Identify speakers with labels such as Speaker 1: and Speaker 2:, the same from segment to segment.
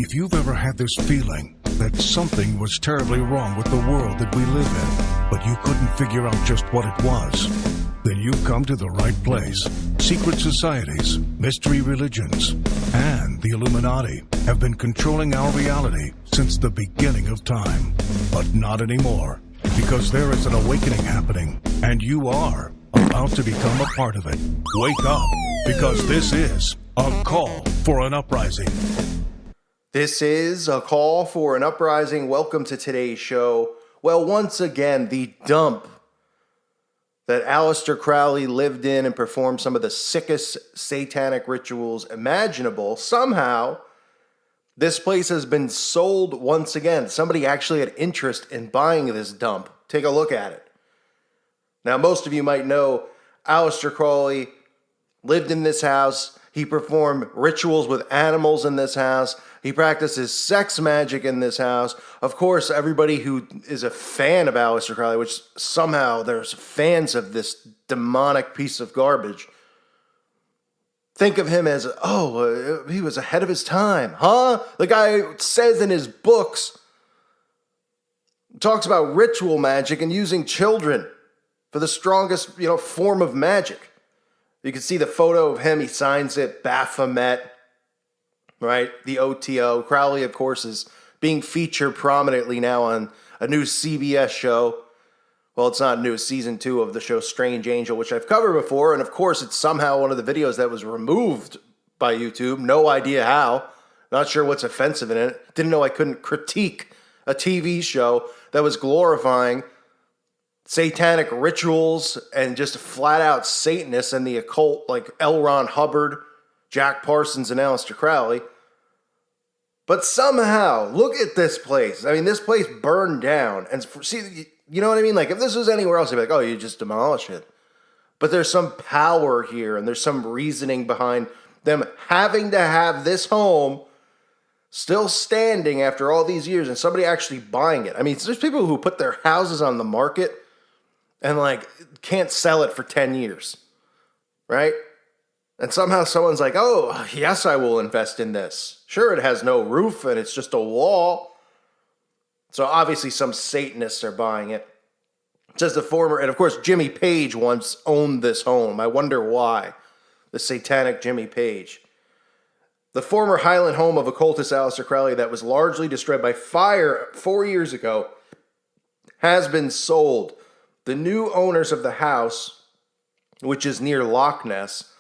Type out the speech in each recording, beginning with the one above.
Speaker 1: If you've ever had this feeling that something was terribly wrong with the world that we live in, but you couldn't figure out just what it was, then you've come to the right place. Secret societies, mystery religions, and the Illuminati have been controlling our reality since the beginning of time. But not anymore, because there is an awakening happening, and you are about to become a part of it. Wake up, because this is a call for an uprising.
Speaker 2: This is a call for an uprising. Welcome to today's show. Well, once again, the dump that Aleister Crowley lived in and performed some of the sickest satanic rituals imaginable. Somehow, this place has been sold once again. Somebody actually had interest in buying this dump. Take a look at it. Now, most of you might know Aleister Crowley lived in this house. He performed rituals with animals in this house. He practices sex magic in this house. Of course, everybody who is a fan of Aleister Crowley, which somehow there's fans of this demonic piece of garbage, think of him as, he was ahead of his time. Huh? The guy says in his books, talks about ritual magic and using children for the strongest, form of magic. You can see the photo of him. He signs it, Baphomet, right? The OTO. Crowley, of course, is being featured prominently now on a new CBS show. Well, it's not new. Season 2 of the show Strange Angel, which I've covered before. And, of course, it's somehow one of the videos that was removed by YouTube. No idea how. Not sure what's offensive in it. Didn't know I couldn't critique a TV show that was glorifying satanic rituals and just flat-out Satanists and the occult like L. Ron Hubbard, Jack Parsons, and Aleister Crowley. But somehow, look at this place. I mean, this place burned down. And see, you know what I mean? Like, if this was anywhere else, I'd be like, you just demolish it. But there's some power here, and there's some reasoning behind them having to have this home still standing after all these years, and somebody actually buying it. I mean, there's people who put their houses on the market and, can't sell it for 10 years, right? And somehow someone's like, yes, I will invest in this. Sure, it has no roof and it's just a wall. So obviously some Satanists are buying it. It says the former, and of course Jimmy Page once owned this home. I wonder why. The satanic Jimmy Page. The former Highland home of occultist Aleister Crowley that was largely destroyed by fire 4 years ago has been sold. The new owners of the house, which is near Loch Ness,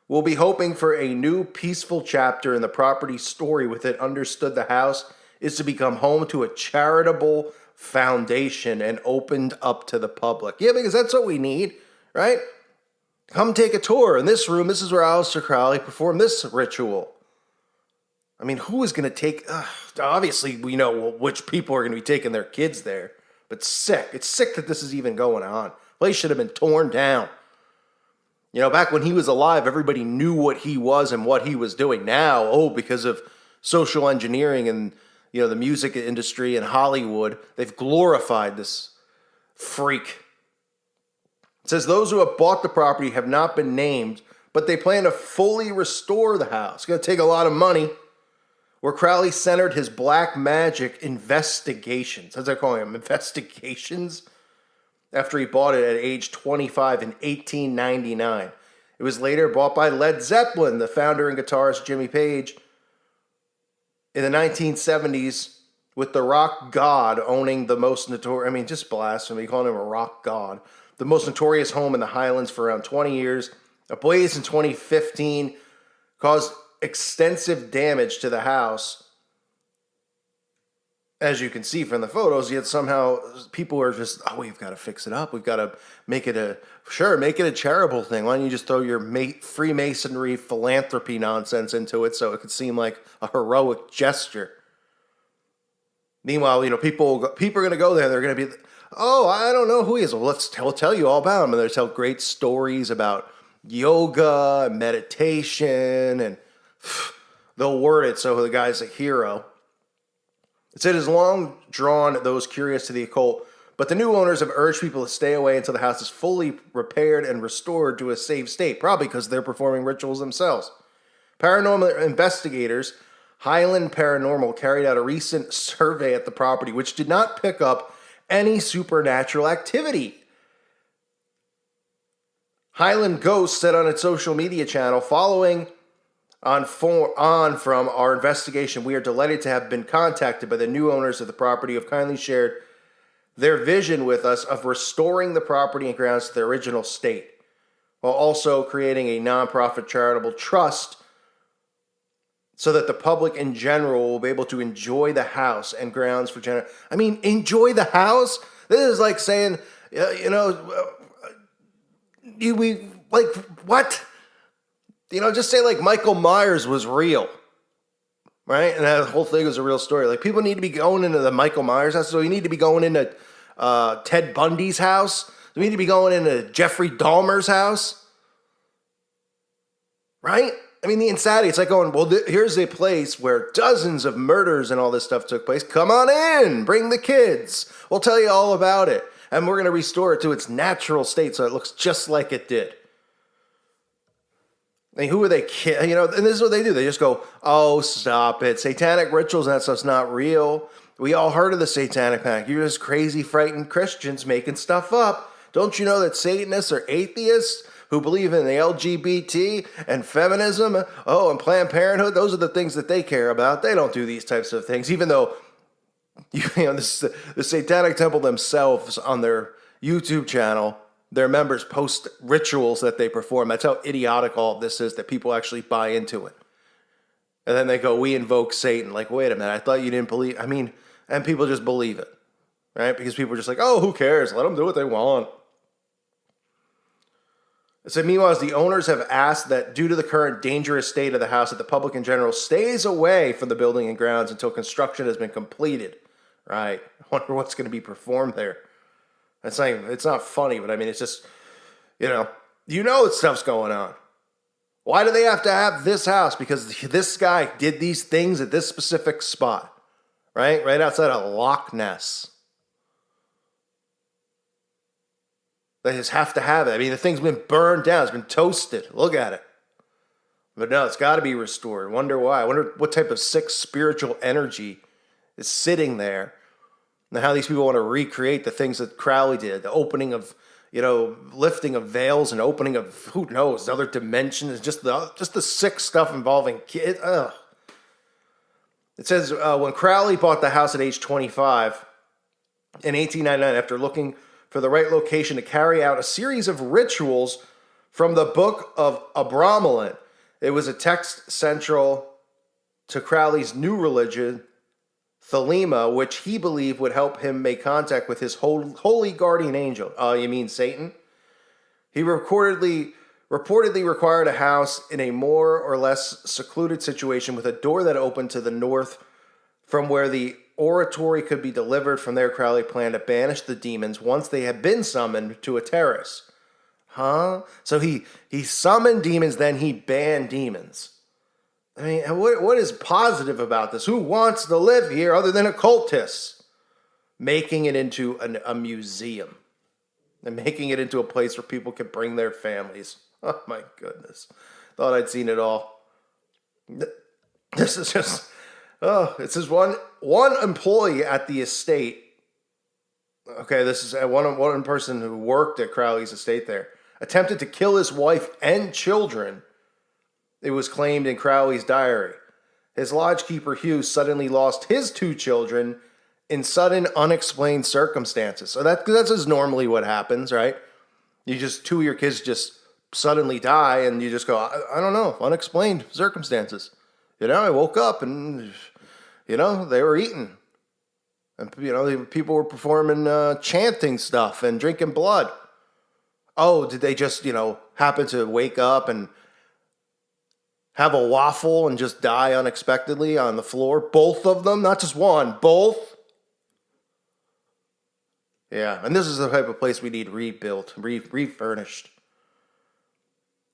Speaker 2: will be hoping for a new peaceful chapter in the property's story with it understood the house is to become home to a charitable foundation and opened up to the public. Yeah, because that's what we need, right? Come take a tour. In this room, this is where Aleister Crowley performed this ritual. I mean, who is going to take... obviously, we know which people are going to be taking their kids there. But sick. It's sick that this is even going on. Place should have been torn down. Back when he was alive, everybody knew what he was and what he was doing. Now, because of social engineering and, the music industry and Hollywood, they've glorified this freak. It says those who have bought the property have not been named, but they plan to fully restore the house. It's going to take a lot of money. Where Crowley centered his black magic investigations. As they're calling them, investigations. After he bought it at age 25 in 1899. It was later bought by Led Zeppelin, the founder and guitarist Jimmy Page, in the 1970s, with the rock god owning the most notorious, just blasphemy, calling him a rock god, the most notorious home in the Highlands for around 20 years. A blaze in 2015 caused extensive damage to the house, as you can see from the photos, yet somehow people are just, we've got to fix it up. We've got to make it a charitable thing. Why don't you just throw your Freemasonry philanthropy nonsense into it so it could seem like a heroic gesture? Meanwhile, people are going to go there. They're going to be, I don't know who he is. Well, we'll tell you all about him. And they'll tell great stories about yoga and meditation, and they'll word it so the guy's a hero. It said it has long drawn those curious to the occult, but the new owners have urged people to stay away until the house is fully repaired and restored to a safe state, probably because they're performing rituals themselves. Paranormal investigators Highland Paranormal carried out a recent survey at the property, which did not pick up any supernatural activity. Highland Ghost said on its social media channel, following on from our investigation, we are delighted to have been contacted by the new owners of the property who have kindly shared their vision with us of restoring the property and grounds to their original state, while also creating a nonprofit charitable trust so that the public in general will be able to enjoy the house and grounds for enjoy the house? This is like saying, what? Just say like Michael Myers was real, right? And that whole thing was a real story. Like, people need to be going into the Michael Myers house, so you need to be going into Ted Bundy's house. We need to be going into Jeffrey Dahmer's house, right? I mean, the insanity. It's like going, well, here's a place where dozens of murders and all this stuff took place. Come on in. Bring the kids. We'll tell you all about it. And we're going to restore it to its natural state so it looks just like it did. I mean, who are they kidding? And this is what they do. They just go, oh, stop it. Satanic rituals and that stuff's not real. We all heard of the satanic panic. You're just crazy, frightened Christians making stuff up. Don't you know that Satanists are atheists who believe in the LGBT and feminism? Oh, and Planned Parenthood? Those are the things that they care about. They don't do these types of things, even though the Satanic Temple themselves on their YouTube channel, their members post rituals that they perform. That's how idiotic all of this is, that people actually buy into it. And then they go, we invoke Satan. Like, wait a minute, I thought you didn't believe. And people just believe it, right? Because people are just like, oh, who cares? Let them do what they want. So meanwhile, as the owners have asked that due to the current dangerous state of the house, that the public in general stays away from the building and grounds until construction has been completed. Right? I wonder what's going to be performed there. It's not funny, but it's just, that stuff's going on. Why do they have to have this house? Because this guy did these things at this specific spot, right? Right outside of Loch Ness. They just have to have it. The thing's been burned down. It's been toasted. Look at it. But no, it's got to be restored. Wonder why. I wonder what type of sick spiritual energy is sitting there. And how these people want to recreate the things that Crowley did. The opening of, lifting of veils and opening of, who knows, other dimensions. Just the sick stuff involving kids. Ugh. It says, when Crowley bought the house at age 25 in 1899, after looking for the right location to carry out a series of rituals from the Book of Abramelin. It was a text central to Crowley's new religion, Thelema, which he believed would help him make contact with his holy guardian angel. You mean Satan? He reportedly required a house in a more or less secluded situation with a door that opened to the north from where the oratory could be delivered. From there, Crowley planned to banish the demons once they had been summoned to a terrace. Huh? So he summoned demons, then he banned demons. What is positive about this? Who wants to live here other than occultists? Making it into a museum. And making it into a place where people can bring their families. Oh my goodness. Thought I'd seen it all. This is just... it says one employee at the estate. Okay, this is one person who worked at Crowley's estate there. Attempted to kill his wife and children. It was claimed in Crowley's diary. His lodgekeeper Hugh suddenly lost his 2 children in sudden, unexplained circumstances. So that's just normally what happens, right? 2 of your kids just suddenly die, and you just go, I don't know, unexplained circumstances. I woke up and, they were eating. And, people were performing chanting stuff and drinking blood. Oh, did they just, happen to wake up and have a waffle and just die unexpectedly on the floor? Both of them, not just one, both. Yeah, and this is the type of place we need rebuilt, refurnished.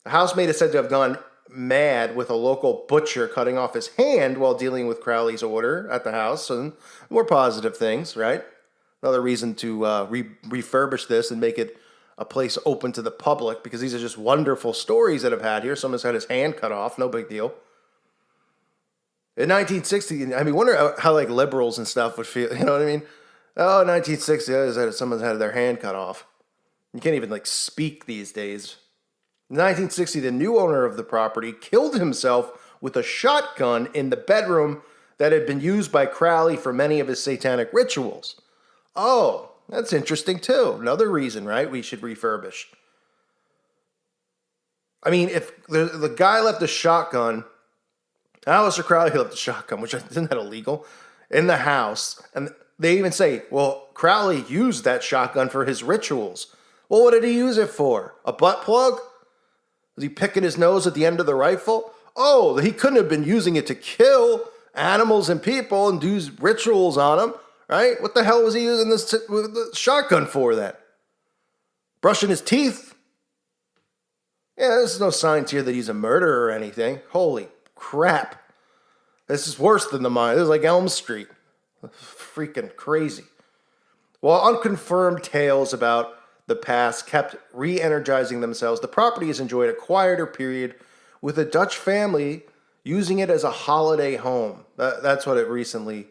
Speaker 2: The housemaid is said to have gone mad with a local butcher cutting off his hand while dealing with Crowley's order at the house, and more positive things, right? Another reason to refurbish this and make it a place open to the public, because these are just wonderful stories that I've had here. Someone's had his hand cut off, no big deal. In 1960, I mean, wonder how like liberals and stuff would feel. You know what I mean? Oh, 1960, someone's had their hand cut off. You can't even like speak these days. In 1960, the new owner of the property killed himself with a shotgun in the bedroom that had been used by Crowley for many of his satanic rituals. Oh, that's interesting too. Another reason, right? We should refurbish. I mean, if the guy left a shotgun, Aleister Crowley left a shotgun, which isn't that illegal, in the house, and they even say, well, Crowley used that shotgun for his rituals. Well, what did he use it for? A butt plug? Was he picking his nose at the end of the rifle? Oh, he couldn't have been using it to kill animals and people and do rituals on them, right? What the hell was he using the shotgun for then? Brushing his teeth? Yeah, there's no signs here that he's a murderer or anything. Holy crap. This is worse than the mine. This is like Elm Street. Freaking crazy. While unconfirmed tales about the past kept re-energizing themselves, the property has enjoyed a quieter period with a Dutch family using it as a holiday home. That's what it recently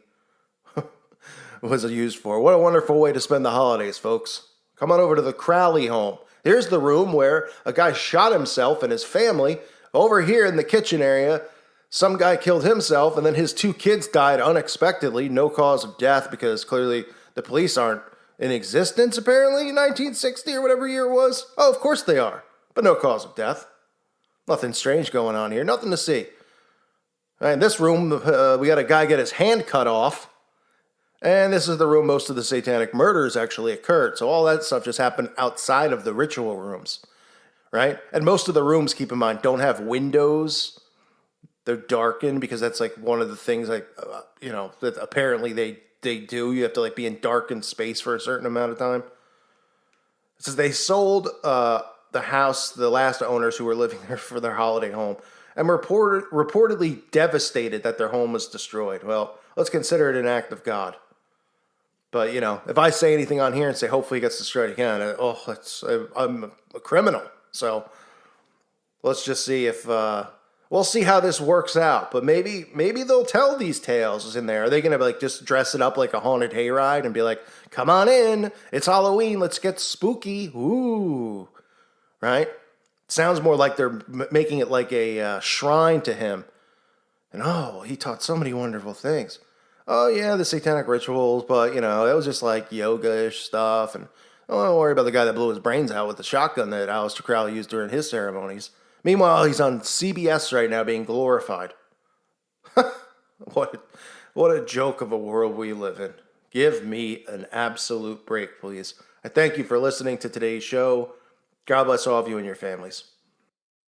Speaker 2: was used for. What a wonderful way to spend the holidays, folks. Come on over to the Crowley home. Here's the room where a guy shot himself and his family. Over here in the kitchen area, some guy killed himself, and then his 2 kids died unexpectedly. No cause of death, because clearly the police aren't in existence, apparently, in 1960 or whatever year it was. Oh, of course they are. But no cause of death. Nothing strange going on here. Nothing to see. In this room, we got a guy get his hand cut off. And this is the room most of the satanic murders actually occurred. So all that stuff just happened outside of the ritual rooms, right? And most of the rooms, keep in mind, don't have windows. They're darkened because that's like one of the things that apparently they do. You have to like be in darkened space for a certain amount of time. It says they sold the house, the last owners who were living there for their holiday home, and reportedly devastated that their home was destroyed. Well, let's consider it an act of God. But, if I say anything on here and say, hopefully it gets destroyed again, I'm a criminal. So let's just see if, we'll see how this works out. But maybe they'll tell these tales in there. Are they going to just dress it up like a haunted hayride and be like, come on in, it's Halloween, let's get spooky. Ooh, right? Sounds more like they're making it like a shrine to him. And he taught so many wonderful things. Oh, yeah, the satanic rituals, but, it was just like yoga-ish stuff. And don't worry about the guy that blew his brains out with the shotgun that Aleister Crowley used during his ceremonies. Meanwhile, he's on CBS right now being glorified. What a joke of a world we live in. Give me an absolute break, please. I thank you for listening to today's show. God bless all of you and your families.